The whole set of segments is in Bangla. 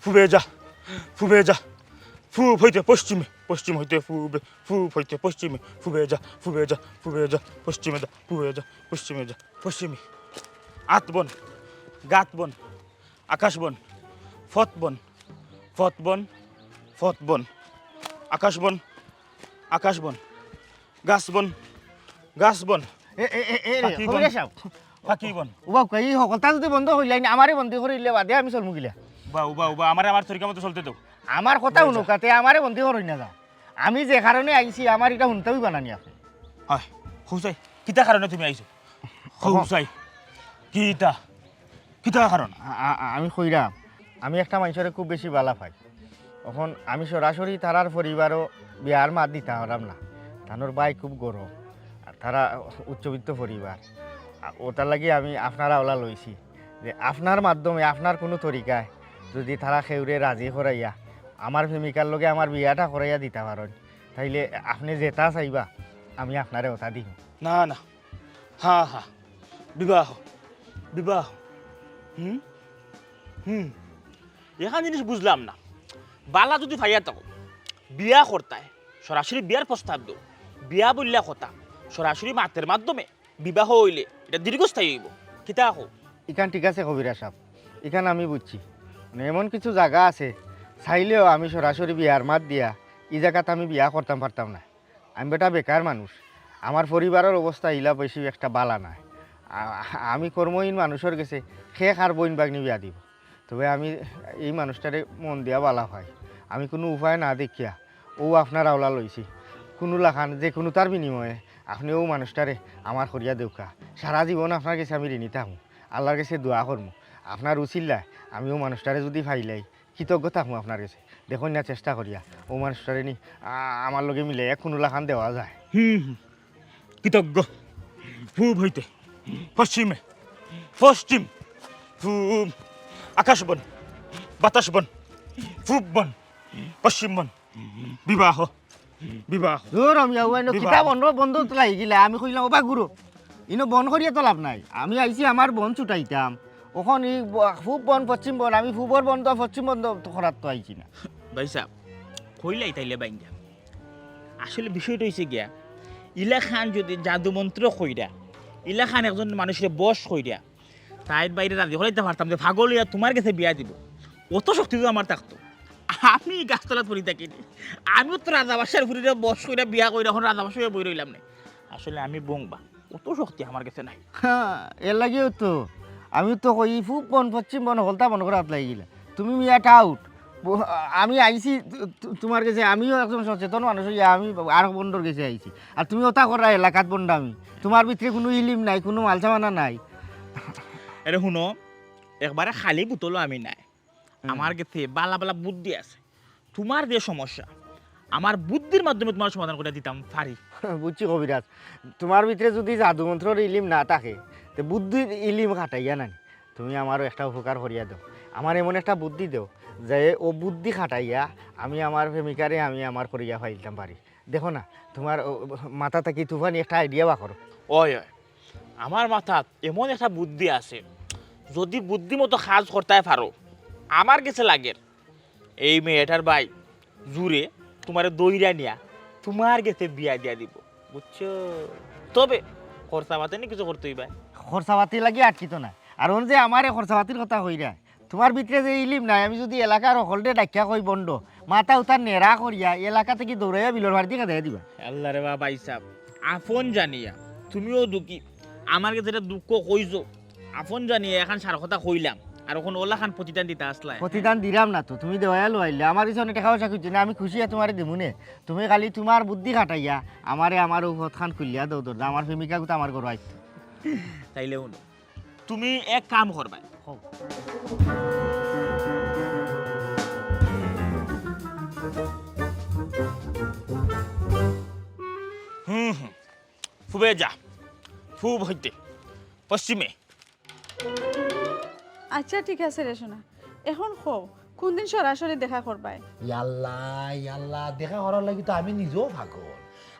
ফুবে যা ফুবে যা পূব হইতে পশ্চিমে পশ্চিম হইতে পূবে পূব হইতে পশ্চিমে ফুবে যা ফুবে যা ফুবে যা পশ্চিমে যা ফুবে যা পশ্চিমে যা পশ্চিমে আত বন গাত বন আকাশ বন ফত বন ফত বন ফত বন আকাশ বন আকাশ বন গাছ বন গাছ বন পাখি বন পাখি বন উবা এই সকলটা যদি বন্ধ হইলাই আমারই বন্ধ করিলে বাদে আমি চলমু গিলা উবা উবা উবা আমার তরিকা মতো চলতে দাও আমার কথা শুনুকাতে আমারে বন্ধ করই না যা আমি যে কারণে আইছি আমার এটা শুনতেই বানানি আপনি হয় হুসাই কিতা কারণে তুমি আইছো হুসাই কিতা কিতা কারণ আমি কইরাম আমি একটা মানুষের খুব বেশি বালা পাই এখন আমি সরাসরি তারার পরিবারও বিয়ার মাত দিতে পারাম না তানোর ভাই খুব গরম আর তারা উচ্চবিত্ত পরিবার ওটার লাগি আমি আপনারা ওলা লইছি যে আপনার মাধ্যমে আপনার কোনো তরিকায় যদি তারা সেউরে রাজি করাইয়া আমার প্রেমিকার লগে আমার বিয়াটা করাইয়া দিতে পারেন তাইলে আপনি যেটা চাইবা আমি আপনারে ওটা দিম না না হা হা বিবাহ বিবাহ হুম হুম এখান জিনিস বুঝলাম না বালা যদি ভাইয়া থাকো বিয়া করতায় সরাসরি বিয়ার প্রস্তাব দেও বিয়া বললা কথা সরাসরি মাতের মাধ্যমে বিবাহ হইলে এটা দীর্ঘস্থায়ী হইব কিতা হোক এখান ঠিক আছে কবিরা সাহেব এখানে আমি বুঝছি মানে এমন কিছু জায়গা আছে চাইলেও আমি সরাসরি বিয়ার মাত দিয়া এই জায়গাতে আমি বিয়া করতাম পারতাম না আমি বেটা বেকার মানুষ আমার পরিবারের অবস্থা ইলা বেশি একটা বালা নাই আমি কর্মহীন মানুষের গেছে শেষ আর বইন বাগনি বিয়া দিব তবে আমি এই মানুষটারে মন দিয়া বালা হয় আমি কোনো উপায় না দেখিয়া ও আপনার আওলা লইছি কোনো লাখান যে কোনো তার বিনিময়ে আপনি ও মানুষটারে আমার করিয়া দেউকা সারা জীবন আপনার কাছে আমি ঋণী থাকবো আল্লাহর কাছে দোয়া করবো আপনার উচিল্লায় আমি ও মানুষটারে যদি ফাইলাই কৃতজ্ঞ থাকবো আপনার কাছে দেখুন না চেষ্টা করিয়া ও মানুষটারে নি আমার লগে মিলে কোনো লাখান দেওয়া যায় কৃতজ্ঞ পূব হইতে পশ্চিমে পশ্চিম পূব আকাশ বন বাতাস বন পূব বন পশ্চিম বন বিবাহ বিবাহ দূর আমি কিতা বন্ধ বন্ধ লাগি গিলা আমি কইলাম ওবা গুরু ইনো বন করিয়া তো লাভ নাই আমি আইছি আমার বন ছুটাইতাম ওখন এই পূব বন পশ্চিম বন আমি পূবর বন তো পশ্চিম বন তো করার তো আইছি না ভাই সাহেব কইলাই তাইলে বাইঙ্গা আসলে বিষয়টা হয়েছে গিয়া ইলা খান যদি জাদুমন্ত্র কইরা ইলা খান একজন মানুষের বস কইরা তাইর বাইরে রাজি হলাইতে পারতাম যে ভাগলিয়া তোমার কাছে বিয়া দিব অত শক্তি তো আমার থাকতো আমি গাছতলাত পড়ি থাকিনি আমিও তো রাজাবাসার ঘুরিয়ে বস কইরা বিয়া কইরা এখন রাজাবাসায় বই রইলাম না আসলে আমি বংবা অত শক্তি আমার কাছে নাই হ্যাঁ এর লাগিও তো আমি তো কই পূব বন পশ্চিম বন হলতা বন করাত লাগি গিলা তুমি মিয়াটা আউট আমি আইছি তোমার কাছে আমিও একজন সচেতন মানুষ হইয়া আমি আর বন্ধর কাছে আইছি আর তুমি ওটা করা এলাকাত বন্ধ আমি তোমার ভিতরে কোনো ইলিম নাই কোনো মালসামানা নাই আরে শুনো একবারে খালি বুতলো আমি নাই আমার কাছে বালা বালা বুদ্ধি আছে তোমার যে সমস্যা আমার বুদ্ধির মাধ্যমে তোমার সমাধান করে দিতাম পারি বুঝছি কবিরাজ তোমার ভিতরে যদি জাদুমন্ত্রর ইলিম না থাকে তো বুদ্ধির ইলিম খাটাইয়া নানি তুমি আমারও একটা উপকার করিয়া দাও আমার এমন একটা বুদ্ধি দেও যে ও বুদ্ধি খাটাইয়া আমি আমার প্রেমিকারে আমি আমার করিয়া ফাইলতাম পারি দেখো না তোমার মাথা থাকি তুফানি একটা আইডিয়া বা করো ওই ওই আমার মাথাত এমন একটা বুদ্ধি আছে যদি বুদ্ধি মতো কাজ করতে পারো আমার কাছে লাগে এই মেয়েটার ভাই জুড়ে তোমার দইরা নিয়া তোমার কাছে বিয়া দিয়া দিব বুঝছো তবে খরচা পাতে নি কিছু করতেই ভাই খরচাপাতি লাগি আটকিত না আর ওন যে আমার খরচাপাতির কথা কইরা তোমার ভিতরে যে ইলিম নাই আমি যদি এলাকার সকলটে ডাকিয়া কই বন্ধ মাথা উতার নেড়া করিয়া এলাকা থেকে দৌড়াইয়া বিলর বাড়ি দিকে দেয়া দিবা আল্লাহ রে বাবা ইসাব আপন জানিয়া তুমিও দুঃখী আমার কাছে যেটা দুঃখ কইছো আপন জানিয়া এখন সার কথা কইলাম আর ওখানে ওলা খান প্রতিদান দিতে আসলাই প্রতিদান দিলাম না তো তুমি দেওয়া লো আইলে আমার ইসনে টাকা পয়সা খুঁজছি না আমি খুশি তোমারে দেবুনে তুমি খালি তোমার বুদ্ধি খাটাইয়া আমারে আমার উপর খান খুলিয়া দৌ দৌড় আমার প্রেমিকা তো আমার ঘর আইতো তাইলে শুনো তুমি এক কাম করবা ফুবে যা ফুব হইতে পশ্চিমে আচ্ছা ঠিক আছে রে সোনা এখন হও কোন দিন সরাসরি দেখা করবাই ইয়াল্লা ইয়াল্লা দেখা করার লাগি তো আমি নিজেও পাগল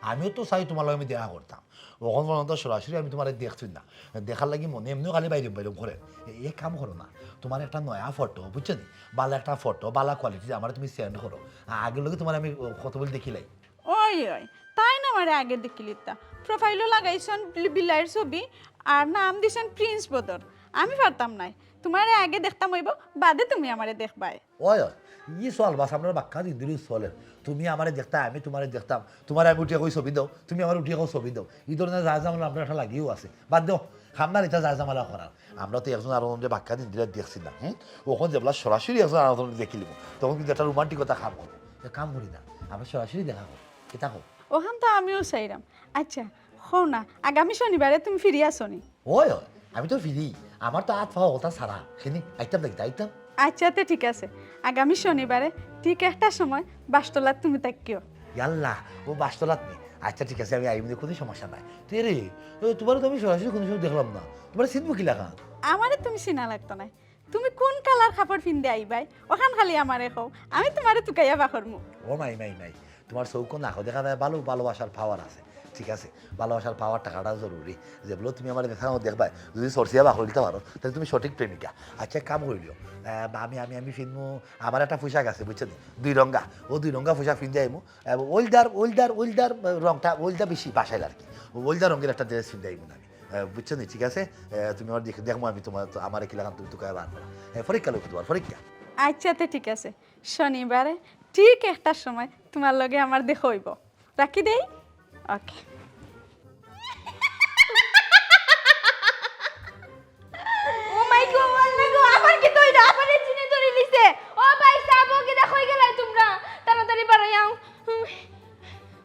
আমিও তো চাই তোমার লগে আমি দেখা করতাম ওখান পর্যন্ত সরাসরি আমি তোমার দেখছি না দেখার লাগি মনে এমনিও খালি বাইরে বাইরে ঘরে এই কাম করো না তোমার একটা নয়া ফটো বুঝছো নি বালা একটা ফটো বালা কোয়ালিটি আমার তুমি সেন্ড করো আগের লগে তোমার আমি কত বলে দেখিলাই ওই ওই তাই না আমারে আগে দেখিলি তা প্রোফাইলও লাগাইছেন বিল্লাইয়ের ছবি আর নাম দিছেন প্রিন্স বদর আমি পারতাম নাই তোমারে আগে দেখতাম হইব বাদে তুমি আমারে দেখবাই ওই ই চল বাস আপনার বাক্কা দিন দিলি চলে তুমি আমারে দেখতা আমি তোমারে দেখতাম তোমার আমি উঠিয়া কই ছবি দাও তুমি আমার উঠিয়া কই ছবি দাও এই ধরনের যা জামালা আপনার একটা লাগিও আছে বাদ দাও খামনার এটা যা জামালা করার আমরা তো একজন আরো বাক্কা দিন দিলে দেখছি না ওখানে যেগুলা সরাসরি একজন আরো দেখি লিব তখন কিন্তু একটা রোমান্টিকতা কাম করবো কাম করি না আমরা সরাসরি দেখা করো এটা হোক ওখান তো আমিও চাইরাম আচ্ছা হও না আগামী শনিবারে তুমি ফিরে আসো নি ওই আমি তো ফিরি আমার তো হাত পাওয়া কথা ছাড়া সেনি আইতাম দেখতে আইতাম আচ্ছা তো ঠিক আছে আগামী শনিবারে ঠিক একটা সময় বাসতলার তুমি তাকিও ইয়াল্লা ও বাসতলাত নেই আচ্ছা ঠিক আছে আমি আইমনি কোনো সমস্যা নাই তুই রে তোমার তো আমি সরাসরি কোনো সময় দেখলাম না তোমার চিনবো কি লাগা আমারে তুমি চিনা লাগতো না তুমি কোন কালার কাপড় পিন্দে আইবাই ওখান খালি আমারে কও আমি তোমারে তুকাইয়া বাখরমু ও মাই তোমার চৌকো নাকো দেখা যায় ভালো ভালোবাসার পাওয়ার আছে ঠিক আছে ভালোবাসার পাওয়ার টাকাটা জরুরি যেগুলো তুমি আমার দেখা দেখবা যদি সরসিয়া বাকল দিতে পারো তাহলে তুমি সঠিক প্রেমিকা আচ্ছা কাম করিলিও আমি ফিনমু আমার একটা পোশাক আছে বুঝছো দুই রঙা ও দুই রঙা পোশাক ফিনতে আইমু ওইলদার রংটা ওইলদা বেশি বাসাইল আর কি ওইলদা রঙের একটা ড্রেস ফিনতে আইমু আমি বুঝছো নি ঠিক আছে তুমি আমার দেখবো আমি তোমার আমার কি লাগান তুমি তোকে বার করা পরীক্ষা লোক তোমার পরীক্ষা আচ্ছা তো ঠিক আছে শনিবারে ঠিক একটা সময় তোমার লগে আমার দেখা হইব রাখি দেই ওকে ও মাই গড আল্লাহ গো আমার কি তইরা আমারে চিনে ধরে লিছে ও ভাই সাহেব ও গেদা কই গেলাই তোমরা তাড়াতাড়ি বাড়াই আও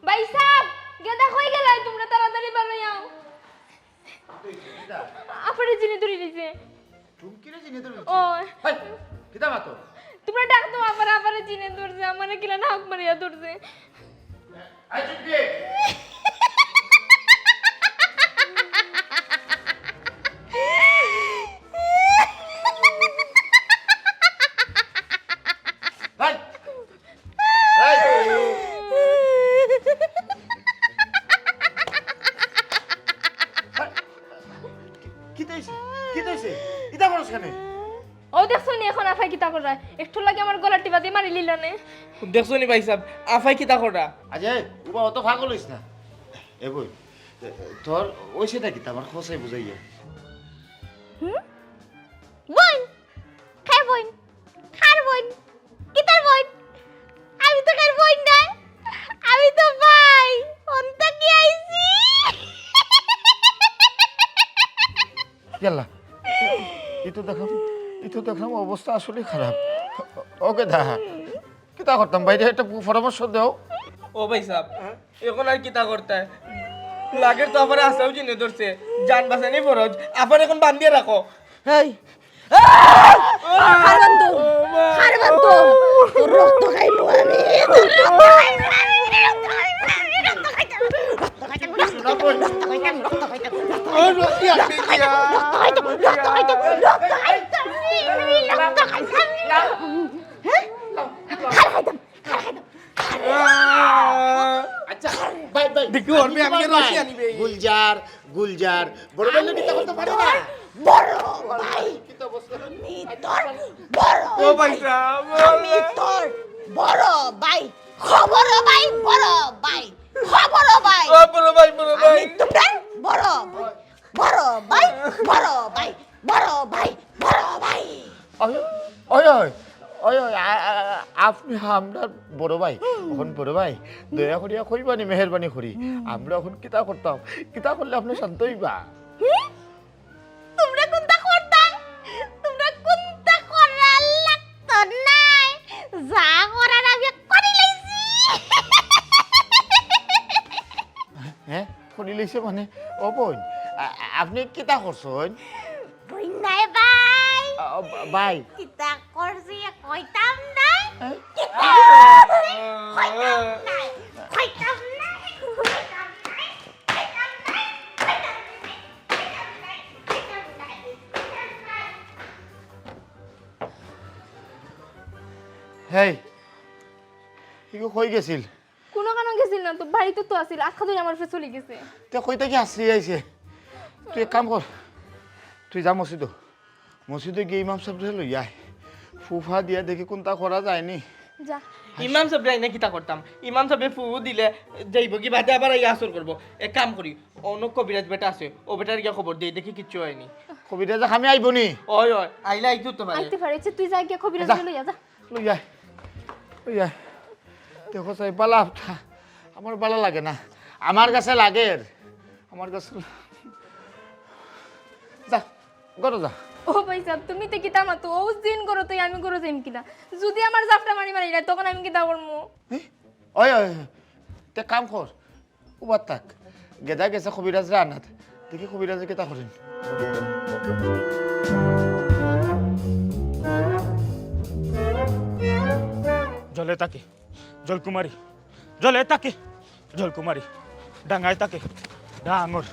ভাই সাহেব গেদা কই গেলাই তোমরা তাড়াতাড়ি বাড়াই আও আমারে চিনে ধরে লিছে তুমি কি রে চিনি তুমি ও হাই কিতা মাতো তোমরা ডাক দাও আমারে চিনে ধরছে আমারে কিলা নাক মারিয়া ধরছে আই চুপকে হাই কি ইতা করছ কেন ও দেখছো নি এখন আফাই কিতা করে একটু লাগে আমার গলা টিপা দিয়ে মারি লিল নে দেখছো নি ভাই সাহেব আফাই কিতা করা আজে উবা অত পাগল হইছ না এ বই তোর ওই সেটা কি আমার খোসাই বুঝাইয়া বোন খাই বোন খার বোন কিতার বোন আমি তো খার বোন না আমি তো ভাই অন্তা কি আইছি ইয়াল্লা ইতো দেখাম অবস্থা আসলে খারাপ ওকে দেখা কিতা করতাম বাইরে একটা পরামর্শ দাও ও ভাই সাহেব এখন আর কিতা করতে লাগের তো আবার আসাও চিনে ধরছে জান বাঁচানি ফরজ আবার এখন বান্ধিয়ে রাখো এই আচ্ছা দেখি ওরবে আমি রশি আনিবে গুলজার বড় ভাই কিতা করতে পারে না ও ভাই সাহেব আমি তোর বড় ভাই খবর ভাই বড় ভাই খবর ভাই ও বড় ভাই আমি তোমার বড় বড় ভাই বড় ভাই বড় ভাই বড় ভাই আপনি আমরা বড় ভাই এখন বড় ভাই দয়া করিয়া কইবানি মেহরবানি করি আমরা এখন কিতা করতাম কিতা করলে আপনি শান্ত হইবা তোমরা কোনটা করতাম তোমরা কোনটা করার লাগতো নাই যা করার আমি করে লাইছি হ্যাঁ করি লইছে মানে ও বোন আপনি কিতা করছেন বই নাই ভাই ভাই কিতা করছি কইতাম নাই কইতাম নাই হেই ইগো কই গেছিল কোনো কারণ গেছিল না তো বাড়িতে তো আসিল আজকে ধরে আমার ফেলে চলে গেছে তে কই থেকে আসছি আইছে তুই এক কাম কর তুই যা মসজিদে গিয়ে ইমাম সাহেব লই আয় ফুফা দিয়া দেখি কোনটা করা যায়নি যা ইমাম সাহেব রাই না কিতা করতাম ইমাম সাহেবে ফু দিলে যাইব কি বাদে আবার এই আসর করবো এক কাম করি অন্য কবিরাজ বেটা আছে ও বেটার গিয়া খবর দেই দেখি কিচ্ছু হয়নি কবিতা আমি আইব নি ওই ওই আইলে আইতো তো পারে আইতে পারেছে তুই যাই গিয়ে খবিরাজ যা। লইয়া যা লই আয় লই আয় দেখো চাই বালা আমার বালা লাগে না আমার কাছে লাগে আমার কাছে যা গরো যা ও ভাই সাহেব তুমি তো কিতা মাতো ও দিন করো তুই আমি করো যাইম কিনা যদি আমার জাফটা মারি মারি না তখন আমি কিতা করবো ওই ওই তে কাম কর উবার থাক গেদা গেছে কবিরাজ রান্নাত দেখি কবিরাজে কেতা করেন জলে তাকে জলকুমারী জলে তাকে জলকুমারী ডাঙায় তাকে ডাঙর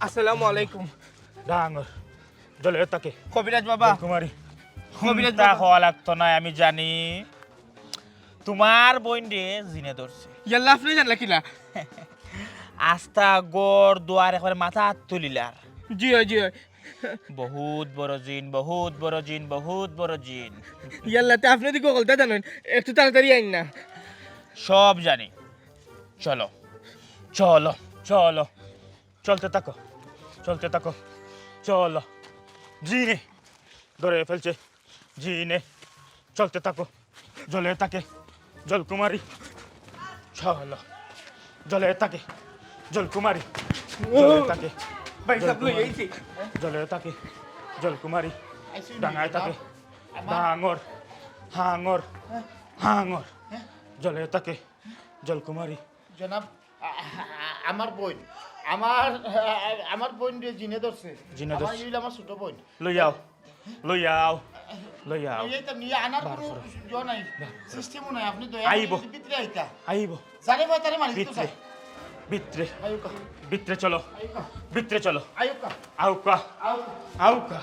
আসসালামু আলাইকুম ডাঙর জলে তাকে কবিরাজ বাবা জলকুমারী কবিরাজ তা বাবা হওয়া লাগতো না আমি জানি তোমার বোন রে জিনে ধরছে ইয়াল্লা আপনি জানলা কিলা আস্তা গড় দুয়ার একবারে মাথা তুলিলার জি হয় জি হয় বহুত বড় জিন বহুত বড় জিন বহুত বড় জিন ইয়াল্লাতে আপনি দিকে বলতে জানেন একটু তাড়াতাড়ি আইন না সব জানি চলো চলো চলো চলতে থাকো চলতে থাকো চলো জিনে ধরে ফেলছে জিনে চলতে থাকো জলে থাকে জলকুমারী চলো জলে থাকে জলকুমারী জলে থাকে ভাই সাহেব লই আইছি জলে থাকে জলকুমারী ডাঙায় থাকে ডাঙর হাঙর হাঙর জলে থাকে জলকুমারী জনাব আমার বোন আমার বোন রে জিনে ধরছে জিনে ধরছে। আমার আমার ছোট বোন লই আও লই আও লই আও এইটা নিয়ে আনার কোনো জো নাই সিস্টেমও নাই আপনি দয়া আইবো। করে ভিতরে আইতা আইব জানে ভাই তারে মারি তো ভিতরে চাই ভিতরে আয়ুকা ভিতরে চলো আয়ুকা ভিতরে চলো আয়ুকা আউকা আয়ুকা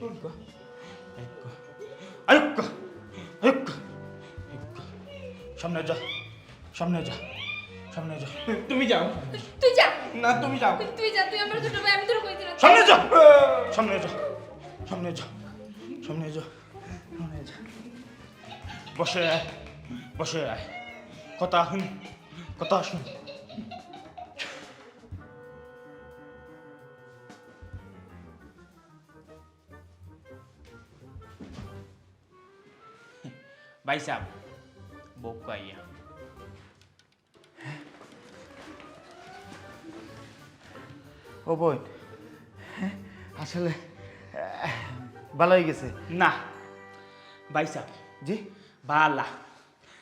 আউকা আউকা আউকা সামনে যা সামনে যা সামনে যা তুমি যাও তুই যা না তুমি যাও তুই যা তুই আমার ছোট ভাই আমি তোর কইছিলাম সামনে যা সামনে যা সামনে যা সামনে যা সামনে যা বসে আয় বসে আয় কথা শুন কথা শুন भाई साहब बुक को आइए ও বোন আসলে ভালো হয়ে গেছে ना भाई साहब জি बाला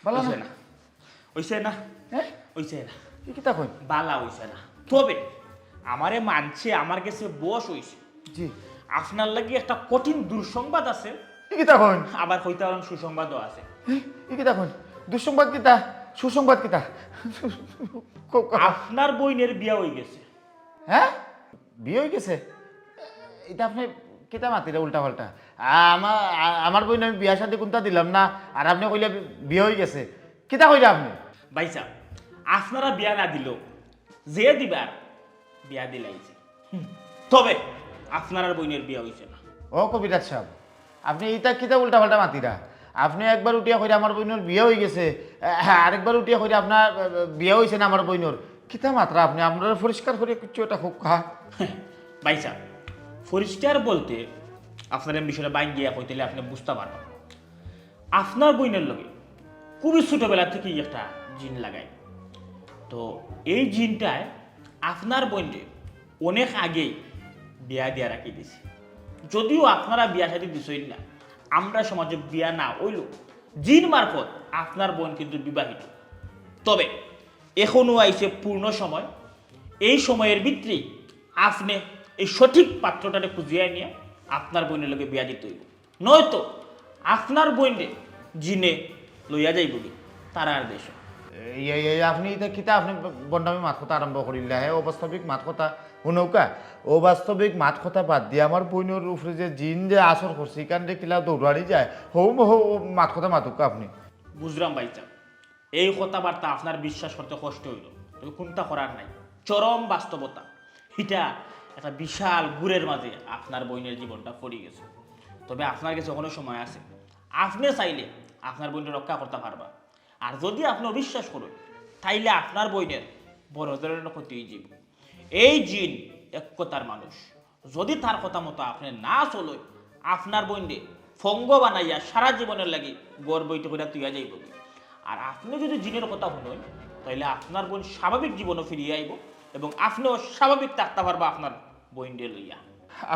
ভালো ওইছে না না ওইছে না হ্যাঁ ওইছে না কি কিতা কই বালা হইছে না তবে আমারে মানছে আমার কাছে বস হইছে জি আপনার লাগি একটা কঠিন দুঃসংবাদ আছে কি কিতা কই আবার কইতে পারেন সুসংবাদও আছে কি কিতা কই দুঃসংবাদ কিতা সুসংবাদ কিতা আপনার বইনের বিয়া হয়ে গেছে হ্যাঁ বিয়ে হয়ে গেছে এটা আপনি কিতা মাতিলে উল্টা পাল্টা আমার বই আমি বিয়া শাদি কোনটা দিলাম না আর আপনি কইলে বিয়ে হয়ে গেছে কিতা কইলে আপনি ভাই সাহেব আপনারা বিয়া না দিল যে দিবার বিয়া দিলাইছে তবে আপনার আর বইনের বিয়া হইছে না ও কবিরাজ সাহেব আপনি এটা কিতা উল্টা পাল্টা মাতিরা আপনি একবার উঠিয়া কইরা আমার বইনোর বিয়ে হয়ে গেছে আরেকবার উঠিয়া কইরা আপনার বিয়ে হয়েছে না আমার বইনোর কিতা মাত্রা আপনি আপনারা পরিষ্কার করে কিছু এটা খুব খা ভাই সাহেব পরিষ্কার বলতে আপনার এই বিষয়টা বাইন গিয়া কইতেলে আপনি বুঝতে পারবেন আপনার বইনের লগে খুবই ছোটবেলা থেকেই একটা জিন লাগায় তো এই জিনটায় আপনার বইনকে অনেক আগেই বিয়া দিয়া রাখি দিছে যদিও আপনারা বিয়া সাথে দিছই না আমরা সমাজে বিয়া না হইল জিন মারফত আপনার বোন কিন্তু বিবাহিত তবে এখনো আইছে পূর্ণ সময় এই সময়ের ভিতরেই আপনি এই সঠিক পাত্রটাকে খুঁজিয়ে নিয়ে আপনার বোনের লগে বিয়া দিতে হইব নয়তো আপনার বোনে জিনে লইয়া যাইব কি তারা আর দেশ এই আপনি এটা কিতা আপনি বন্ডামি মাত কথা আরম্ভ করিলা হে অবাস্তবিক মাত কথা শুনৌকা অবাস্তবিক মাত কথা বাদ দিয়ে আমার বইনের উপরে যে জিন যে আসর করছে এখান থেকে কিলা দৌড়াড়ি যায় হৌ হৌ মাত কথা মাতুকা আপনি বুঝলাম ভাইজান, এই কথাবার্তা আপনার বিশ্বাস করতে কষ্ট হইল, তবে কোনটা করার নাই, চরম বাস্তবতা। এটা একটা বিশাল গুড়ের মাঝে আপনার বইনের জীবনটা পড়ে গেছে। তবে আপনার কাছে কোনো সময় আছে, আপনি চাইলে আপনার বইনের রক্ষা করতে পারবা। আর যদি আপনি অবিশ্বাস করেন তাইলে আপনার বইনের বড় ধরনের ক্ষতি হয়ে যাব। এই জিন এক কথার মানুষ, যদি তার কথা মতো আপনি না চলেন, আপনার বইনে ফঙ্গ বানাইয়া সারা জীবনের লাগি গড় বইতে করে তুইয়া যাইব। আর আপনি যদি জিনের কথা শুনেন তাহলে আপনার বোন স্বাভাবিক জীবনও ফিরিয়ে আইব এবং আপনিও স্বাভাবিক থাকতে পারবা আপনার বইনকে লইয়া।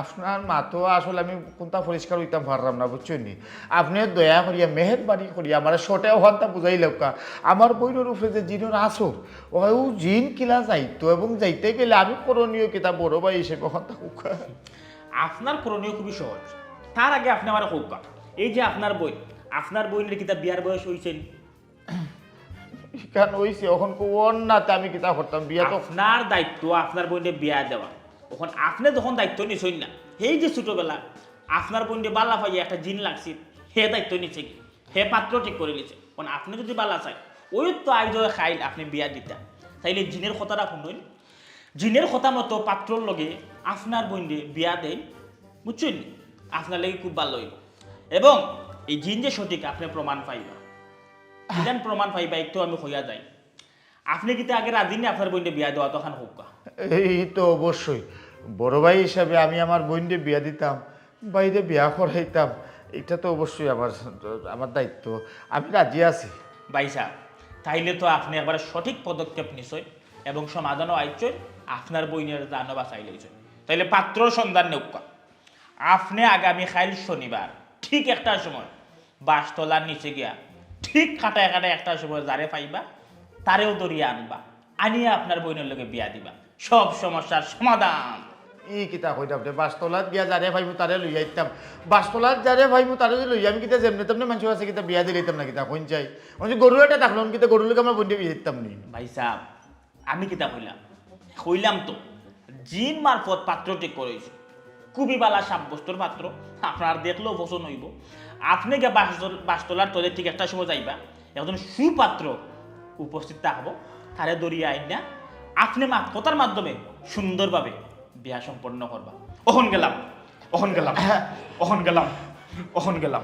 আপনার মাতো আসলে আমি কোনটা পরিষ্কার হইতাম পারলাম না বুঝছেন নি আপনি দয়া করিয়া মেহেরবানি করিয়া আমার শটে হন্তা বুঝাই লেখা আমার বইনের উপরে যে জিনের আসর ও জিন কিলা যাইতো এবং যাইতে গেলে আমি করণীয় কিতা বড় ভাই হিসেবে হন্তা কুকা আপনার করণীয় খুবই সহজ। তার আগে আপনি আমার হোকা, এই যে আপনার বইনের কিতা বিয়ার বয়স হয়েছেন? কেন হইছে এখন কোন নাতে আমি কিতা করতাম বিয়া তো আপনার দায়িত্ব আপনার বইনে বিয়া দেওয়া। তখন আপনি যখন দায়িত্ব নিছেন না, এই যে ছোটবেলা আপনার বইনে বালা পাইয়া একটা জিন লাগছে, হে দায়িত্ব নিচ্ছে কি, হে পাত্র ঠিক করে নিচ্ছে। কারণ আপনি যদি বালা চাই ওই তো আইজ খাইল আপনি বিয়া দিতা, তাইলে জিনের কথাটা শুনুন, জিনের কথা মতো পাত্রর লগে আপনার বইনে বিয়া দেন, বুঝছেন? আপনার লাগে খুব ভালো হইব এবং এই জিন যে সঠিক আপনি প্রমাণ পাইবা। জিন প্রমাণ পাইবা একটু আমি হইয়া যাই। আপনি কিন্তু আগে রাজি নেই আপনার বইনে বিয়া দেওয়া তখন হোক? এই তো অবশ্যই বড় ভাই হিসাবে আমি আমার বোনকে বিয়া দিতাম বাইরে বিয়া করাইতাম এটা তো অবশ্যই আমার দায়িত্ব আমি রাজি আছি ভাই সাহেব, তাইলে তো আপনি একবারে সঠিক পদক্ষেপ নিশ্চয় এবং সমাধানও আইচই, আপনার বইনের জানো বাঁচাই লইছেন। তাইলে পাত্র সন্ধান নেউকা আপনি আগামী খাইল শনিবার ঠিক একটার সময় বাসতলার নিচে গিয়া ঠিক কাটায় কাটায় একটার সময় যারে পাইবা তারেও দরিয়া আনবা, আনিয়া আপনার বইনের লগে বিয়া দিবা, সব সমস্যার সমাধান। ই কিতা কইতাম আপনি বাসতলাত গিয়া যারে ভাইমু তারে লইয়া আইতাম বাসতলাত যারে ভাইমু তারে লইয়া আমি কিতা যেমনি তেমনি মানুষ আছে কিতা বিয়া দিলাইতাম না কিতা কোন চাই আমি গরু এটা থাকলো কিতা গরু লোক আমার বোনকে বিয়ে দিতাম নি ভাই সাহেব, আমি কিতা কইলাম তো জিন মারফত পাত্র ঠিক করেছি, খুবই বালা সাব্যস্তর পাত্র, আপনার দেখলেও পছন্দ হইব। আপনি গিয়ে বাসতলার তলে ঠিক একটা সময় যাইবা, একজন সুপাত্র উপস্থিত থাকবো, তারে দরিয়া আইন না আপনি কথার মাধ্যমে সুন্দরভাবে বিয়া সম্পন্ন করবা। অহন গেলাম অহন গেলাম অহন গেলাম অহন গেলাম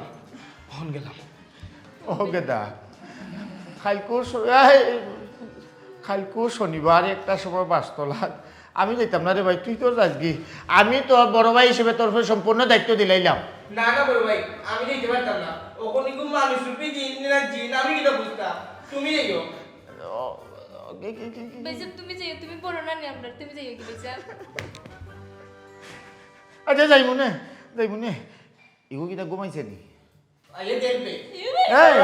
অহন গেলাম। ও গেদা খালকু শনিবার একটা সময় বাসতলাত আমি যাইতাম না রে ভাই তুই তোর যাসগি আমি তোর বড় ভাই হিসেবে তোর সম্পূর্ণ দায়িত্ব দিলাইলাম না না বড় ভাই আমি যেতে পারতাম না, ওখানে খুব মানুষ রূপী জিন না জিন আমি কিটা বুঝতাম, তুমি যাইও। বেজব তুমি যাইও, তুমি পড়ো না নি আমরা, তুমি যাইও কি বেজব। আচ্ছা যাইব নে এগো কিটা ঘুমাইছে নি আইয়ে দেখবে এই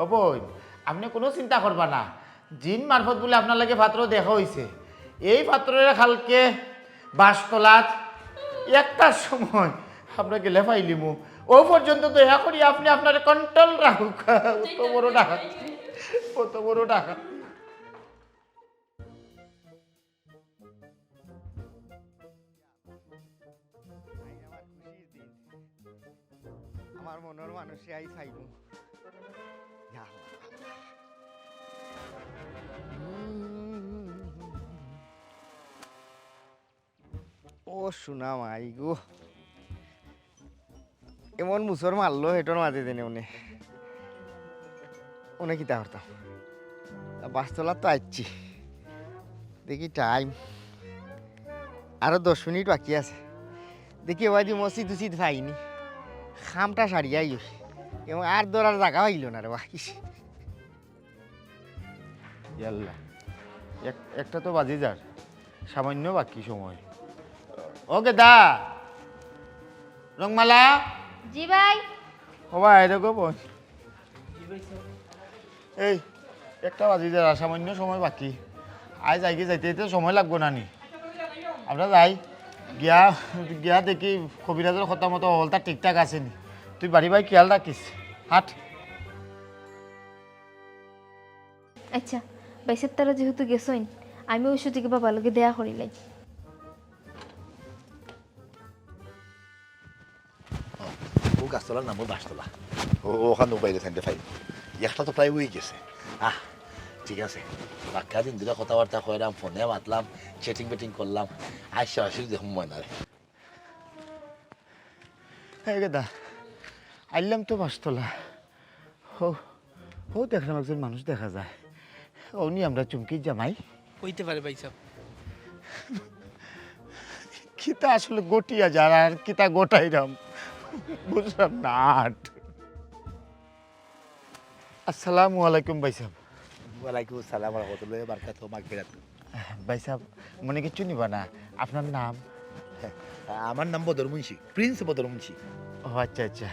ও বই আপনি কোনো চিন্তা করবা না জিন মারফত বলে আপনার লাগে পাত্র দেখা হয়েছে এই পাত্রের খালকে বাসতলাত একটার সময় আমরা গেলে পাইলিমু ও পর্যন্ত দয়া করি আপনি আপনার কন্ট্রোল রাখুক অত বড় টাকা কত বড় টাকা আমার মনের মানুষে আই চাইব ও শোনা মাই গো এমন মুসর মারলো হেঁটোর মাঝে দিনে উনি কিতা করতাম বাসতলার তো আসছি দেখি টাইম আরো 10 মিনিট বাকি আছে দেখি এবার দি মসজিদ উচিত পাইনি খামটা সারিয়াই গেছে এবং আর দৌড়ার জায়গা পাইল না রে বাকিস ইয়াল্লা একটা তো বাজে যার সামান্য বাকি সময় ওকে দা রংমালা জি ভাই। ও ভাই এরকম এই একটা বাজে যার সামান্য সময় বাকি আজ যাইকে যাইতে সময় লাগবো না নি আমরা যাই গিয়া দেখি কবিরাজের কথা মতো হলটা ঠিকঠাক আছে নি তুই বাড়ি ভাই খেয়াল রাখিস হাট আচ্ছা বাইসের তারা যেহেতু গেছইন আমি ওই সুযোগে বাবার লগে দেয়া করিলাই। ও গাছতলার নাম বাসতলা, ওখানে বাইরে থাকতে পাই, একটা তো প্রায় হয়ে গেছে। ঠিক আছে, বাক্কা দিন ধরে কথাবার্তা কইলাম, ফোনে মাতলাম, চেটিং বেটিং করলাম, আসছে আসি দেখুন ময়না রে। হ্যাঁ গেদা আইলাম তো বাসতলা, ও দেখলাম একজন মানুষ দেখা যায়, উনি আমরা চুমকি জামাই। হইতে পারে ভাই সাহেব। কিতা আসলে গটিয়া যারা আর কিতা গোটাইরাম বুঝলাম না। আসসালামু আলাইকুম ভাই সাহেব। ওয়ালাইকুম আসসালাম রহমতুল্লাহি বারাকাতুহু মাগফিরাত। ভাই সাহেব মনে কিছু নিবা না, আপনার নাম? আমার নাম বদর মুন্সি, প্রিন্স বদর মুন্সি। ও আচ্ছা আচ্ছা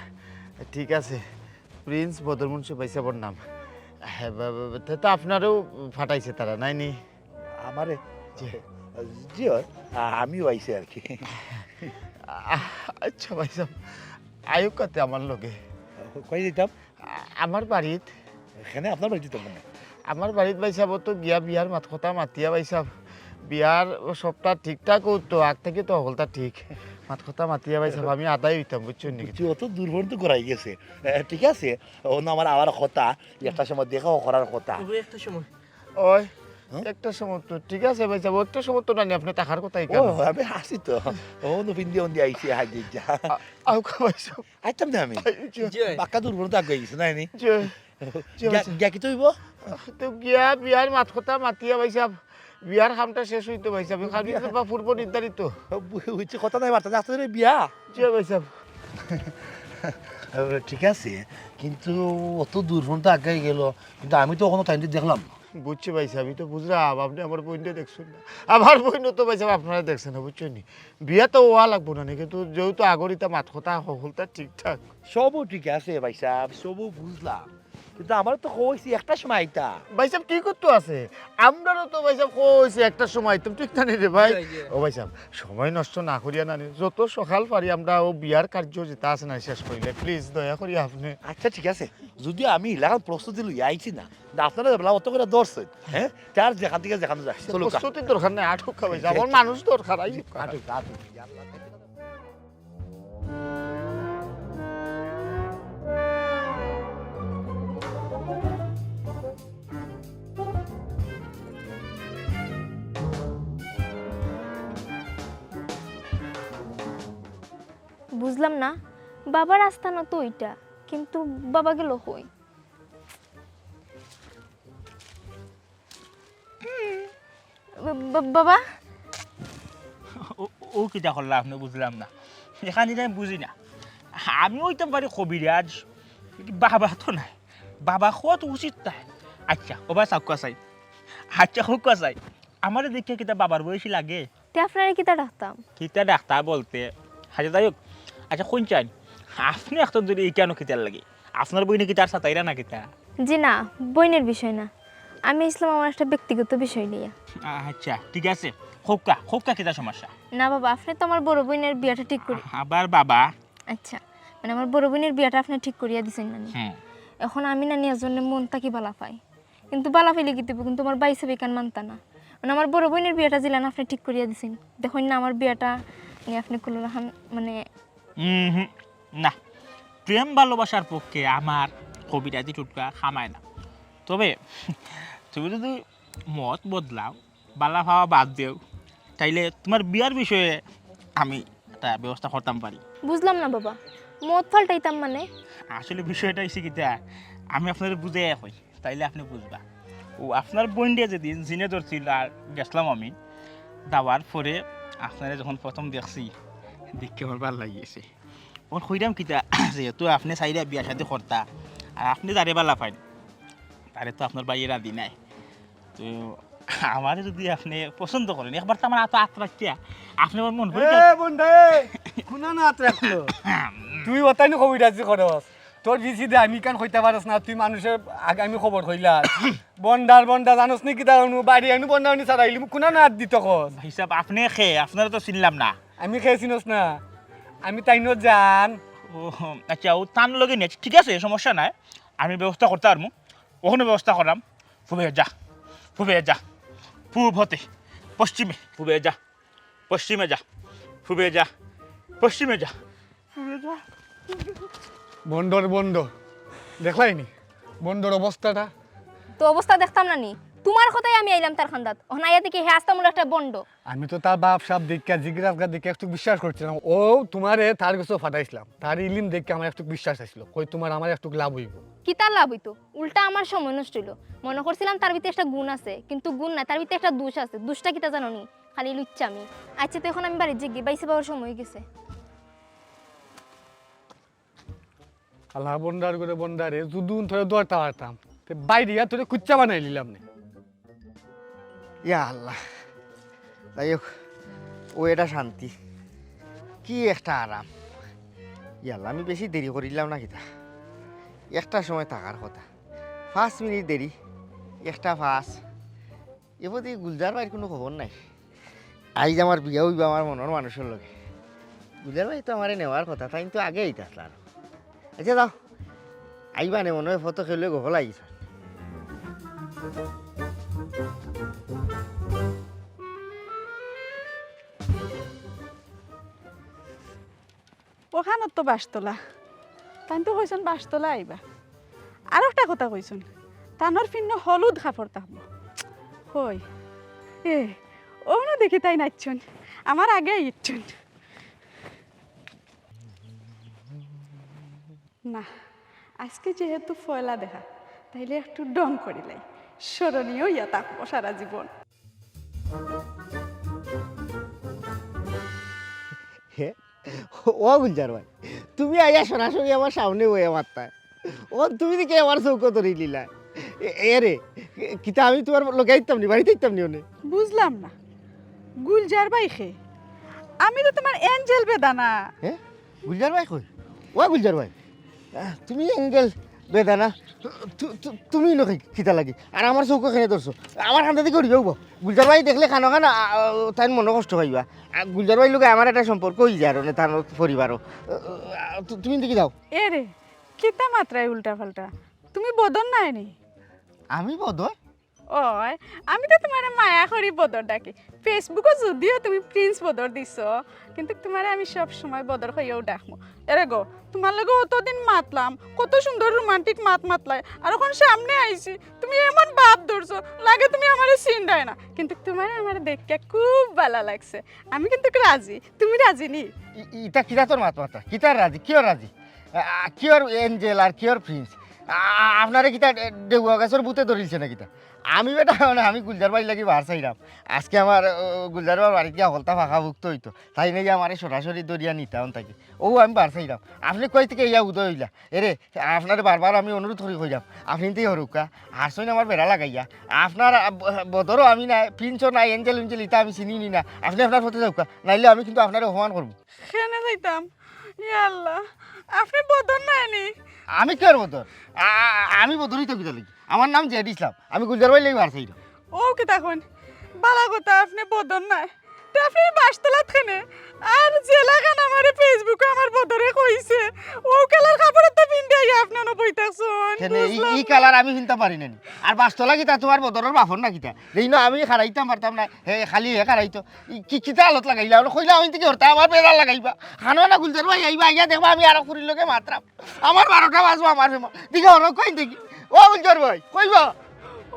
ঠিক আছে, প্রিন্স বদর মুন্সি ভাই সাহেবের নাম। হ্যাঁ তো আপনারও ফাটাইছে তারা নাইনি? আমারে জি আমিও আইছি আর কি। আচ্ছা ভাই সাহেব আয়ুক কাতে আমার লগে কই দিতাম আমার বাড়িত। এখানে আপনার বাড়ি দিতাম না? আমার বাড়িত ভাই সাহেব তো গিয়া বিয়ার মাত কথা মাতিয়া ভাই সাহেব, বিয়ার সবটা ঠিকঠাক তো আগ থেকে তো হলতা ঠিক, মাত কথা মাতিয়া ভাই সাহেব আমি আদায় হইতাম বুঝছেন নাকি? তুই অত দুর্বন্ত করাই গেছে। ঠিক আছে, অন্য আমার আবার কথা একটা সময় দেখাও করার কথা। একটা সময় ওই একটা সময় তো ঠিক আছে ভাই সাহেব, একটা সময় তো নানি আপনি টাকার কথাই ও কেন? আমি আসি তো, ও নবীন দিয়ে অন্দি আইসি হাজি যা আউকা ভাই সাহেব আইতাম না আমি, বাক্কা দুর্বন্ত আগে গেছে না নি গিয়া কি তৈব তো গিয়া বিয়ার মাত কথা মাতিয়া ভাই সাহেব, বিয়ার কামটা শেষ হইতো ভাই সাহেব, খাবি বা পূর্ব নির্ধারিত হচ্ছে কথা নাই বার্তা যাচ্ছে রে বিয়া। জি ভাই সাহেব। ঠিক আছে, কিন্তু অত দুর্বন্ত আগে গেল, কিন্তু আমি তো কোনো টাইম দেখলাম না। বুঝছি ভাই সাহেব, আমি তো বুঝলাম আপনি আমার বইনটা দেখছেন না, আমার বইন তো ভাই সাহেব আপনারা দেখছেন না বুঝছেন নি, বিয়া তো ওয়া লাগবো না কিন্তু যেহেতু আগরিতা মাত কথা হলতা ঠিকঠাক। সবও ঠিক আছে ভাই সাহেব, সবও বুঝলাম, কিন্তু আমার তো কইছি একটা সময় আইতা। ভাই সাহেব কি করতে আছে, আমরাও তো ভাই সাহেব কইছি একটা সময় তুমি ঠিক জানি রে ভাই। ও ভাই সাহেব সময় নষ্ট না করিয়া নানি, যত সকাল পারি আমরা ও বিয়ার কার্য যেটা আছে না শেষ করিলে প্লিজ দয়া করি আপনি। আচ্ছা ঠিক আছে, যদি আমি এলাকার প্রস্তুতি লই আইছি না, আপনারা বলা অত করে ধরছেন, হ্যাঁ তার যেখান থেকে যেখানে যায় চলো প্রস্তুতির দরকার নাই, আটক ভাই সাহেব আমার মানুষ দরকার বুঝলাম না, বাবার আস্থানা তো ওইটা, কিন্তু বাবা গেল কই? বাবা ও কিটা করলা আপনি বুঝলাম না, এখানে আমি বুঝি না। আমি হইতাম পারি কবিরাজ, বাবা তো নাই, বাবা কত উচিত তাই। আচ্ছা ওবা চাকুয়া চাই, আচ্ছা হুকুয়া চাই, আমার দেখে কিতা বাবার বয়সী লাগে? তে আপনারা কিতা ডাকতাম? কিতা ডাক্তার বলতে হাজার যাই হোক। আচ্ছা কোন চান আপনি এখন যদি এই কেন কিতার লাগে, আপনার বই নাকি তার সাথে না কিতা? জি না, বইনের বিষয় না, আমি ইসলাম আমার একটা ব্যক্তিগত বিষয় নিয়ে। আচ্ছা ঠিক আছে, হোক্কা হোক্কা কিতা সমস্যা? না বাবা, আপনি তো আমার বড় বোনের বিয়াটা ঠিক করে। আবার বাবা? আচ্ছা মানে আমার বড় বোনের বিয়াটা আপনি ঠিক করিয়া দিছেন নানি, এখন আমি নানি এর জন্য মন তাকি বালা পাই, কিন্তু বালা পাইলে কি দেবো, কিন্তু আমার বাইসে বেকান মানতা না, মানে আমার বড় বোনের বিয়াটা দিলেন আপনি ঠিক করিয়া দিছেন, দেখুন না আমার বিয়াটা নিয়ে আপনি কোনো রকম মানে না, প্রেম ভালোবাসার পক্ষে আমার কবিরাজি টুটকা খামায় না। তবে তুমি যদি মত বদলাও, বালা ভাবা বাদ দেও, তাইলে তোমার বিয়ার বিষয়ে আমি একটা ব্যবস্থা করতাম পারি। বুঝলাম না বাবা, মত ফাল্টাইতাম মানে? আসলে বিষয়টা হয়েছে কিতা, আমি আপনার বুঝে হই, তাইলে আপনি বুঝবা। ও আপনার বোনডে যেদিন জিনে ধরছিল আর গেছিলাম আমি, দাওয়ার পরে আপনারা যখন প্রথম দেখছি, দেখে আমার ভালো লাগিয়েছে। ওর কইরাম কিতা, যেহেতু আপনি চাইলে বিয়া শাদি করতা, আর আপনি যারে বালা পাইন তারে তো আপনার বাইরে রাধি নাই, তো আমার যদি আপনি পছন্দ করেন একবার তো আমার আত রাখিয়া আপনি আমার মন করে শুনা না রাখলো তুই ওটাই কবিরাজি করস, তোর বিচি দে আমি কান কইতে পারস না, তুই মানুষের আগামী খবর কইলা বন্ডা জানোস নি কিতা বাড়ি আনু বন্ডা আনি ছাড়াইলি মোক কোনা না দিত কস হিসাব আপনি খেয়ে আপনারা তো চিনলাম না। আমি খেয়েছিনস না, আমি তাইনো জান। ও আচ্ছা, ও টান লগে নিয়ে ঠিক আছে, সমস্যা নাই, আমি ব্যবস্থা করতে পারবো, ওখানে ব্যবস্থা করাম। পূবে যা পূবে যা পূব হতে পশ্চিমে পূবে যা পশ্চিমে যা পূবে যা পশ্চিমে যা পূবে যা বন্দর বন্দর দেখলাইনি বন্দর অবস্থাটা তো অবস্থা দেখতাম না নি তোমার কথাই আমি আইলাম তার খান্দাত অনাইয়া থেকে হে আসতাম একটা বন্ড আমি তো তার বাপ সাপ দেখে জিজ্ঞাসা দেখে একটু বিশ্বাস করছিলাম ও তোমারে তার কাছে ফাটাইছিলাম তার ইলিম দেখে আমার একটু বিশ্বাস আসছিল কই তোমার আমার একটু লাভ হইব কি তার লাভ হইতো উল্টা আমার সময় নষ্ট হইলো মনে করছিলাম তার ভিতরে একটা গুণ আছে কিন্তু গুণ না তার ভিতরে একটা দোষ আছে দোষটা কিতা জানো নি খালি লুচ্চা আমি আচ্ছা তো এখন আমি বাড়ি জিগি বাইসে পাওয়ার সময় হয়ে গেছে আল্লাহ বন্ডার করে বন্ডারে যুদুন ধরে দৌড়তে পারতাম বাইরে ইয়া তোরে কুচ্চা বানাই নিলাম না ইয়া আল্লাহ যাই হোক ও এটা শান্তি কি একটা আরাম ইয়াল্লা আমি বেশি দেরি করিলাম না কিতা একটা সময় থাকার কথা 5 মিনিট দেরি একটা 5 এবারে গুলজার ভাইয়ের কোনো খবর নাই আইজ আমার বিয়া হইবা আমার মনের মানুষের লগে গুলজার ভাই তো আমারে নেওয়ার কথা তাই তো আগে আইতে আসলা আর আচ্ছা যাও আইবা নে মনে হয় ফটো খেলে গহল আইসা ওখানত তো বাসতলা তাই তো কইসন বাসতলা আইবা আর একটা কথা কইসন তানোর ফিন্ন হলুদ কাপড় তাহব হই এ ওনো দেখি তাই নাচছন আমার আগে ইচ্ছন না আজকে যেহেতু ফয়লা দেখা তাইলে একটু ডং করিলাই স্মরণীয় ইয়া থাকবো সারা জীবন ও গুলজার ভাই তুমি আইয়া সরাসরি আমার সামনে বইয়া মারতায় ও তুমি দেখে আমার চৌকো ধরে লিলা এ রে কিতা আমি তোমার লোকে আইতাম নি বাড়িতে আইতাম নি ওনে বুঝলাম না গুলজার ভাই খে আমি তো তোমার এঞ্জেল বেদানা হ্যাঁ গুলজার ভাই কই ও গুলজার ভাই তুমি এঙ্গেল বেদানা তুমি লোকে কিতা লাগি আর আমার চৌকো খেয়ে ধরছো আমার খান্দা দিকে উঠি যাবো গুলজার ভাই দেখলে খানো খানা তাই মনে কষ্ট পাইবা গুলজার ভাই লোকে আমার একটা সম্পর্ক হয়ে যায় আর তার পরিবারও তুমি দেখি যাও এ রে কিতা মাত্রায় উল্টা পাল্টা তুমি বদন নাই নি আমি বদর ওই আমি তো তোমার মায়া করি বদর ডাকি ফেসবুকে যদিও তুমি প্রিন্স বদর দিছ কিন্তু তোমার আমি সব সময় বদর হইয়াও ডাকমো এরে গো তোমার লগে অতদিন মাতলাম কত সুন্দর রোমান্টিক মাতলাই আর এখন সামনে আইছি তুমি এমন ভাব ধরছো লাগে তুমি আমারে চিন্তায় না কিন্তু তোমার আমার দেখতে খুব ভালো লাগছে আমি কিন্তু রাজি তুমি রাজি নি ইটা কিরা তোর মাতা কিতার রাজি কিয়র রাজি কিয়র এঞ্জেল আর কিয়র প্রিন্স আপনারে কিতা ডেগুয়া গাছের বুতে ধরিছে না কিতা আমি বেটা মানে আমি গুলজার বাড়ি লাগি বার চাইলাম আজকে আমার গুলজার বাড়ি বাড়িতে হলতা ফাঁকা ভুক্ত হইতো তাই নাকি আমার সরাসরি দরিয়া নিতাম তাকে ও আমি বার চাইলাম আপনি কই থেকে ইয়া উদয় হইলা এরে আপনার বারবার আমি অনুরোধ করি কইলাম আপনি তো হরুকা হারসইন আমার বেড়া লাগাইয়া আপনার বদরও আমি নাই প্রিন্সও নাই এঞ্জেল উঞ্জেল ইটা আমি চিনি নি না আপনি আপনার ফটো যাউকা নাইলে আমি কিন্তু আপনার অপমান করবো কেনে যাইতাম ইয়া আল্লাহ আপনি বদন নাই নি আমি কে বদর আমি বদরই তো কিতা লাগি আমার নাম জেড ইসলাম আমি গুলজার বাড়ি লাগি বার চাইলাম ও কি তখন বালা কথা আপনি বদন নাই তা আপনি বাসতলা থেনে আর জেলাখান আমার ফেসবুকে আমার বদরে কইছে ও কালার কাপড় তো পিন্ডে আইয়া আপনানো বইতাছন কেনে এই কালার আমি চিন্তা পারি না আর বাসতলা কিতা তোমার বদরের বাফর না কিতা যেই না আমি খারাইতাম পারতাম না হে খালি হে খারাইতো কি কিতা আলত লাগাইলা আর কইলা আমি থেকে হরতা আমার বেড়া লাগাইবা খানো না গুলজার ভাই আইবা আইয়া দেখবা আমি আরো ফুরির লগে মাত্রাম আমার 12টা বাজবো আমার দিকে হর কই দেখি ও গুলজার ভাই কইবা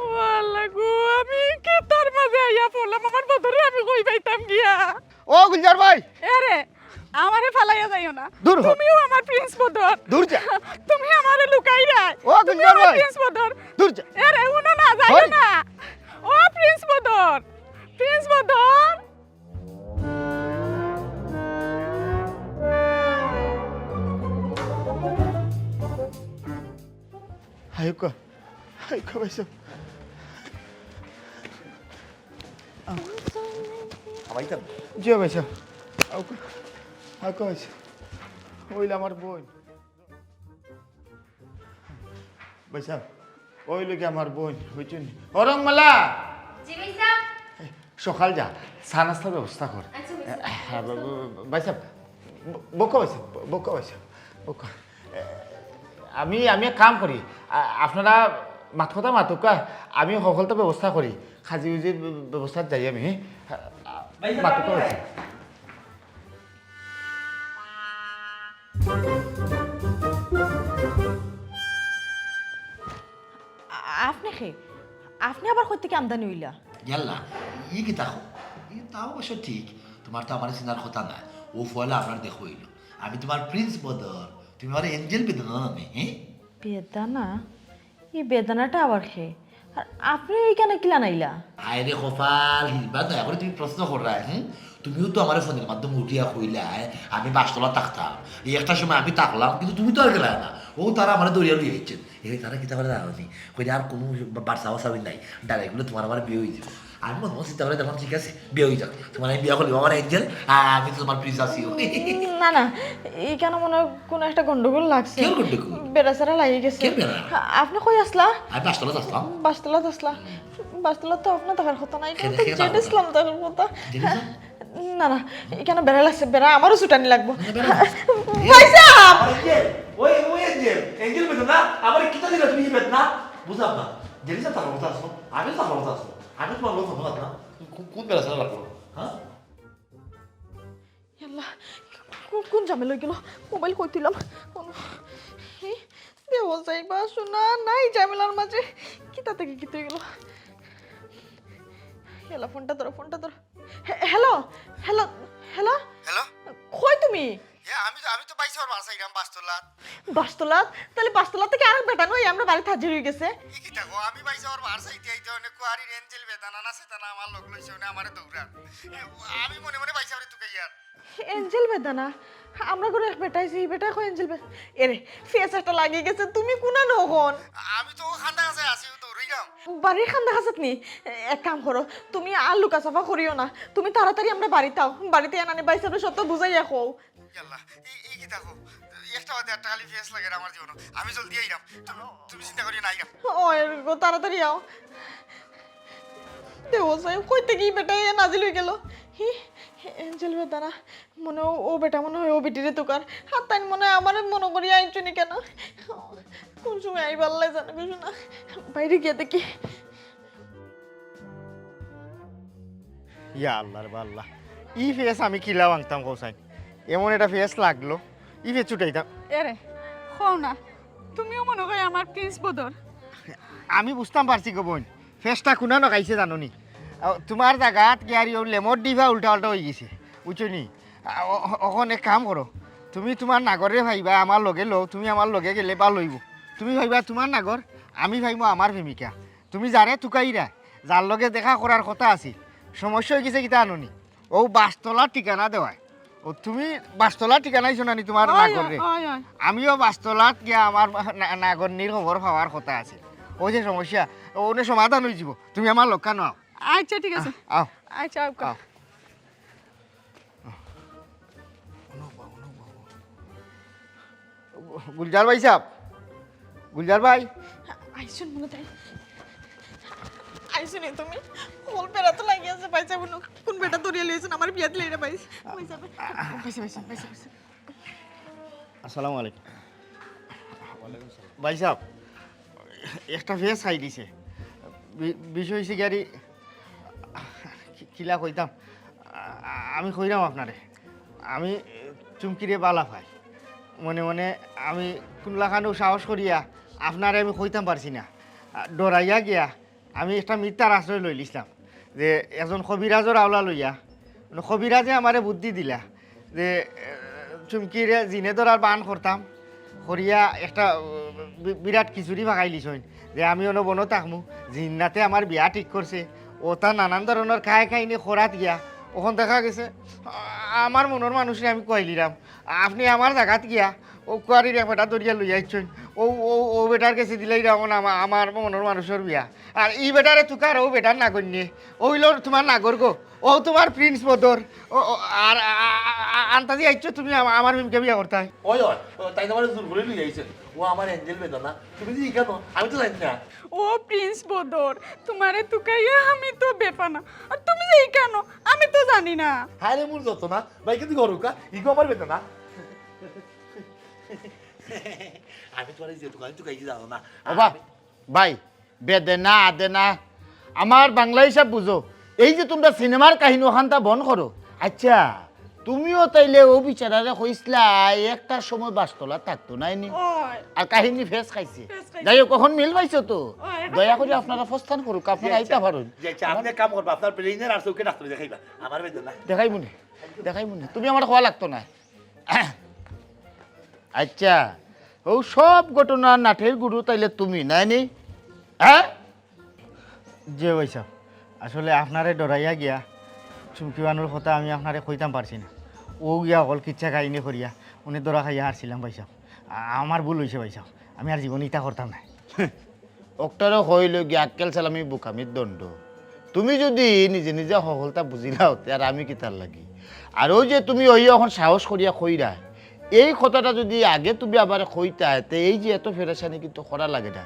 ও আল্লাহ গো আমি কে তার মাঝে আইয়া পড়লাম আমার বদরে আমি কই পাইতাম গিয়া ও গুলজার ভাই আরে আমারে ফালাইয়া যাইও না দূর হ। তুমিও আমার প্রিন্স বদর দূর যা তুমি আমারে লুকাই রাখ ও গুলজার ভাই প্রিন্স বদর দূর যা আরে উনো না যাইও হয়। না ও প্রিন্স বদর প্রিন্স বদর হাইকা পাইছো আমাইতাম জিও পাইছো হাইকা পাইছো ওইলা আমার বোন বাইসা ওই লোকে আমার বোন হইছুন অরংমালা জি ভাই সাহেব সকাল যা চা নাস্তার ব্যবস্থা কর হ্যাঁ বাইসা বকা বাইসা বকা বাইসা বকা আমি এক কাম করি আপনারা মাত কথা মাতুকা আমি সকলটা ব্যৱস্থা কৰি সাজি উজিৰ ব্যৱস্থাত যাই আমি মাতুকা হৈছে আপনি খে আপনি আবার কই থেকে আমদানি হইলা গেল্লা ই কি তাও ই তাও অবশ্য ঠিক তোমার তো আমার চিনার কথা না ও ফলে আপনার দেখো হইল আমি তোমার প্রিন্স বদর তুমি আমার এঞ্জেল বেদনা নামে হ্যাঁ বেদানা এই বেদানাটা আবার খে আর আপনি এইখানে কিলা নাইলা আরে কপাল হিলবা দয়া করে তুমি প্রশ্ন করা হ্যাঁ তুমিও তো আমার ফোনের মাধ্যমে উঠিয়া কইলা আমি বাসতলা থাকতাম এই একটা সময় আমি থাকলাম কিন্তু তুমি তো আর গেলা না ও তারা আমার দরিয়া লুই আইছেন এই তারা কি তাহলে রাখনি কই আর কোনো বার্সা বাসাবি নাই ডাইরেক্টগুলো তোমার আমার বিয়ে হয়ে যাবে আমি মনে মনে চিন্তা করে দেখলাম ঠিক আছে বিয়ে হয়ে যাক তোমার আমি বিয়ে করলি আমার এঞ্জেল আমি তো তোমার প্রিন্স আছি না না এইখানে মনে হয় কোনো একটা গন্ডগোল লাগছে কেন গন্ডগোল? বেড়াচারা লাগি গেছে কেন বেড়া? আপনি কই আসলা আমি বাসতলা আসলাম বাসতলাত আসলা বাসতলাত তো আপনার থাকার কথা নাই খেলে কিন্তু খেলে জেড থাকবো। ইসলাম থাকার কথা জেড ইসলাম? না না এখানে বেড়া লাগছে বেড়া আমারও ছুটানি লাগবো বেড়া? পয়সা ওই ওই এঞ্জেল এঞ্জেল বেদনা আমার কিতা দিলা তুমি বেদনা বুঝলাম না জেলিসা তার কথা আসো আমি তার কথা আসো আমি তোমার কথা বললাম না কোন বেলা সারা লাগলো হ্যাঁ আল্লাহ কোন ঝামেলা গেল মোবাইল কই দিলাম দেওয়াই বা শোনা নাই ঝামেলার মাঝে কিতা থেকে কিতে গেল হ্যালো ফোনটা ধরো হ্যালো হ্যালো হ্যালো হ্যালো কই তুমি আমি তো পাইছি ওর বাসাইরাম বাসতলাত বাসতলাত তাহলে বাসতলা থেকে আর বেটানো আমরা বাড়িতে হাজির হয়ে গেছে ই কি থাকো আমি পাইছি ওর বাসাইতে আইতে অনেক কুয়ারি এঞ্জেল বেদানা না সেতানা আমার লোক লইছে ওনে আমারে দৌড়ান আমি মনে মনে পাইছি আরে তুই ইয়ার এঞ্জেল বেদানা আমরা করে বেটাইছি বেটা কই এঞ্জেল এরে ফেস একটা লাগিয়ে গেছে তুমি কোনা নগন আমি তো খান্দা কাছে আছি দৌড়ই গাম বাড়ির খান্দা খাসাত নি এক কাম করো তুমি আর লুকা চাপা করিও না তুমি তাড়াতাড়ি আমরা বাড়িতে আও বাড়িতে আনানি বাইস আমরা সত্য বুঝাই রাখো ইয়াল্লা ই কি থাকো একটা বাদে একটা খালি ফেস লাগে আমার জীবন আমি জলদি আইরাম তুমি চিন্তা করিও না আইরাম ও গো তাড়াতাড়ি আও দেও সাই কইতে কি বেটা এ নাজিল হয়ে গেল হি এঞ্জেল বেদানা মনে হয় ও বেটা মনে হয় ও বেটিরে তোকার হাত তাই মনে হয় আমার মনে করি আইছুনি কেন কোন সময় আই ভাল্লাই জানো কিছু না বাইরে গিয়ে দেখি ইয়া আল্লাহর বাল্লাহ ই ফেস আমি কিলা ভাঙতাম কোসাই এমন একটা ফেস লাগলো ই ফেস ছুটাইতাম এরে হও না তুমিও মনে হয় আমার প্রিন্স বদর আমি বুঝতাম পারছি গো বোন ফেসটা কোনা নগাইছে জানোনি তোমার জায়গাত গিয়ারি ও লেমর ডিভা উল্টা উল্টা হয়ে গেছে বুঝছো নি অখন এক কাম করো তুমি তোমার নাগরে ভাইবা আমার লগে লো তুমি আমার লগে গেলে বা লইব তুমি ভাইবা তোমার নাগর আমি ভাইব আমার প্রেমিকা তুমি যারে তুকাইরা যার লগে দেখা করার কথা আছিল সমস্যা হয়ে গেছে কিতা আনুনি ও বাসতলার ঠিকানা দেওয়ায় ও তুমি বাসতলার ঠিকানাই শোনানি তোমার নাগরে আমিও বাসতলাত গিয়া আমার নাগরনির খবর পাওয়ার কথা আছে ও যে সমস্যা ওনে সমাধান হয়ে যাব তুমি আমার লক্ষ্য নাও আচ্ছা ঠিক আছে আও আচ্ছা আও গুলজার ভাই সাহেব গুলজার ভাই আইসুন মনে তাই আইসুন তুমি কোল পেরা তো লাগি আছে পাইছা কোন বেটা দরিয়া লইছেন আমার বিয়া দিলে এটা পাইছ পয়সা আসসালামু আলাইকুম ভাই সাহেব একটা ফেস খাই দিছে বিষয় হয়েছে গাড়ি কিলা কইতাম আমি কইরাম আপনারে আমি চুমকিরে বালা পাই মনে মনে আমি কোনলাখানেও সাহস করিয়া আপনারে আমি কইতাম পারছি না ডরাইয়া গিয়া আমি একটা মিথ্যার আশ্রয় লই লিছিলাম যে এজন কবিরাজর আওলা লইয়া কবিরাজে আমারে বুদ্ধি দিলা যে চুমকিরে জিনে ধরার বান করতাম করিয়া একটা বিরাট খিচুড়ি ভাগাই লিছইন যে আমি অন্য বনো থাকমু জিন্নাতে আমার বিয়া ঠিক করছে ও তার নানান ধরনের খাই খাইনি খোরাত গিয়া ওখান দেখা গেছে আমার মনের মানুষে আমি কইলিরাম আপনি আমার জায়গাত গিয়া ও কুয়ারির বেটা দরিয়া লইয়া আইছেন ও ও ও বেটার কাছে দিলেই রামন আমার মনের মানুষের বিয়া আর ই বেটারে তুকার ও বেটার নাগর নিয়ে ওইল তোমার নাগর গো ও তোমার প্রিন্স বদর ও আর আন্তাজি আইছো তুমি আমার মিমকে বিয়া করতে হয় ওই ওই তাই তোমার জোর করে লই আইছেন ও আমার এঞ্জেল বেদনা তুমি কি কেন আমি তো জানি না ও প্রিন্স বদর তোমারে তুকাইয়া আমি তো বেপানা আর তুমি যে কেন আমি তো জানি না হায় রে মোর যত না ভাই কিন্তু গরুকা ইগো আমার বেদনা আমি তোমার যে দোকানে তুই কাইছি জানো না ও বাপ ভাই বেদেনা আদেনা আমার বাংলা হিসাব বুঝো এই যে তোমরা সিনেমার কাহিনী ওখানটা বন করো আচ্ছা তুমিও তাইলে ও বিচারারে কইসলা একটা সময় বাসতলা থাকতো নাইনি আর কাহিনী ফেস খাইছে যাই হোক কখন মিল পাইছো তো দয়া করে আপনারা প্রস্থান করুক আপনারা আইতা পারুন যে আচ্ছা, আপনি এক কাম করবা আপনার প্লেনের আর চৌকে ডাক্তার দেখাইবা আমার বেদনা না দেখাই মনে তুমি আমার খাওয়া লাগতো না আচ্ছা ও সব ঘটনা নাটের গুরু তাইলে তুমি নাইনি হ্যাঁ যে বৈশাখ আসলে আপনারে ডরাইয়া গিয়া চুমকি বানুর কথা আমি আপনারে কইতাম পারছি না ও গিয়া অকল কিচ্ছা কাহিনী করিয়া উনি দরা খাইয়া হারছিলাম বৈশাখ আমার ভুল হয়েছে বৈশাখ আমি আর জীবনে ইটা করতাম না অক্টারও হইল গিয়া আক্কেল চালামি বুকামির দণ্ড তুমি যদি নিজে নিজে সফলতা বুঝিলাও আর আমি কি তার লাগি আর ওই যে তুমি ওই এখন সাহস করিয়া কইরা এই কথাটা যদি আগে তুমি আবার কইতা তে এই যে এত ফেরেশানি কিন্তু করা লাগে না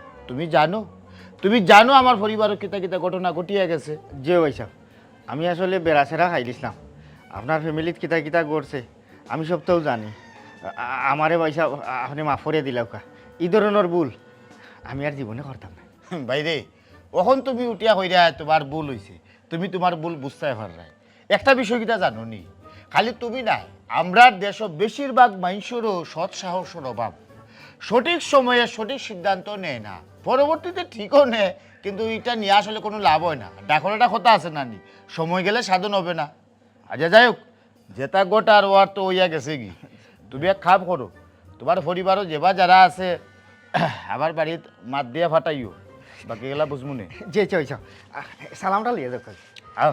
তুমি জানো আমার পরিবারের কিতা কিতা ঘটনা ঘটিয়া গেছে যে বৈশাখ আমি আসলে বেড়াছেড়া খাই দিছিলাম আপনার ফ্যামিলিত কিতা কিতা করছে আমি সব তো জানি আমারে পয়সা আপনি মাফ করে দিলাও কা এই ধরনের ভুল আমি আর জীবনে করতাম না বাইরে ওখন তুমি উঠিয়া কইরা তোমার ভুল হয়েছে তুমি তোমার ভুল বুঝতে পারলাই একটা বিষয় কিটা জানো নি খালি তুমি নাই আমরা দেশ বেশিরভাগ মানুষেরও সৎ সাহসের অভাব সঠিক সময়ে সঠিক সিদ্ধান্ত নেয় না পরবর্তীতে ঠিকও নেয় কিন্তু এটা নিয়ে আসলে কোনো লাভ হয় না ডাকর একটা কথা আছে না নি সময় গেলে সাধন হবে না আচ্ছা যাই হোক যেটা গোটা আর ওয়ার তো হইয়া গেছে কি তুমি এক খাপ করো তোমার পরিবারও যেবা যারা আছে আবার বাড়িত মাত দিয়ে ফাটাইও বাকি গেলা বুঝমুনে যে চইছ সালামটা লিয়ে দেখো আও